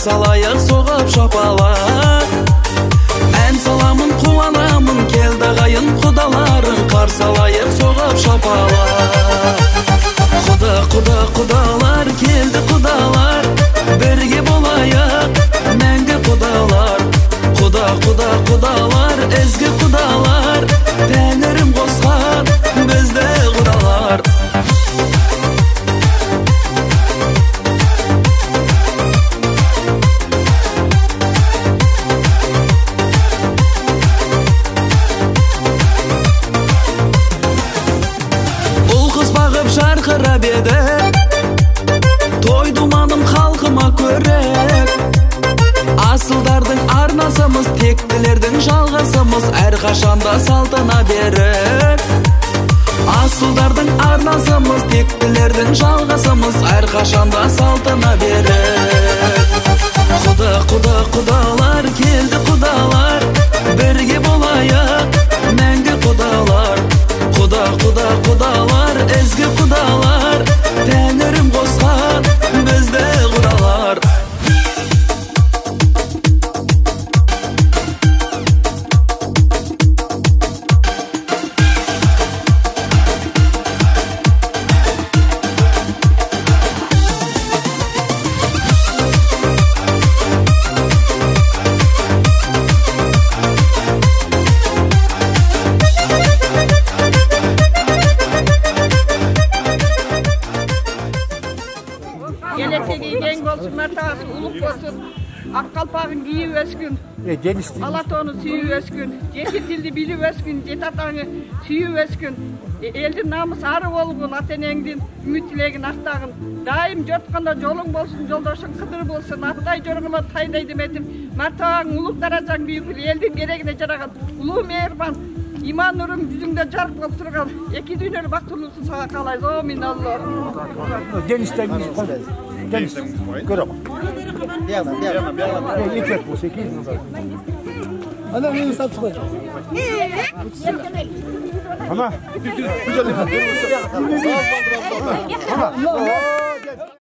салайық соғып шапалақ. Ән саламын қуанамын келді ғайын құдаларын, қарсы алайық соғып шапалақ. Құдалар келді құдалар, бірге болайық мәңгі құдалар. Құдалар, ezgi құдалар, тәңірім қосқан бізді құдалар. Шарқырап еді, той думаным халқыма көрек. Асылдардың арнасымыз, тектілердің жалғасымыз, әрқашанда салтына берік. Асылдардың арнасымыз, тектілердің жалғасымыз, әрқашанда салтына берік. Құдалар келді құдалар, бірге болайық мәңгі құдалар. Құдалар, ezgi құдалар, тәңірім қосқан бізді құдалар. Аққалпағын киіп өскін, алатоны сүйіп өскін, жеке тілді біліп өскін, жет атаңы сүйіп өскін, елдің намыс ары болғын, ата-енеңдің үміттілегін ақтағын, дайым жортқанда жолың болсын, жолдашың қыдыр болсын, аптай жорғыма тайдай деметіп, мартағың ұлық даражаң бүйікіл, елдің керегіне жараған, ұлы мейірбан, иман нұрың жүзіңде жарық болып тұрған, екі дүйнелі бақтырлысын саға қалайыз, амин Аллах. Денис, көріп. Бияна. Ечек бұл секейді мұзар. Ана, мені сатып қой. Ана,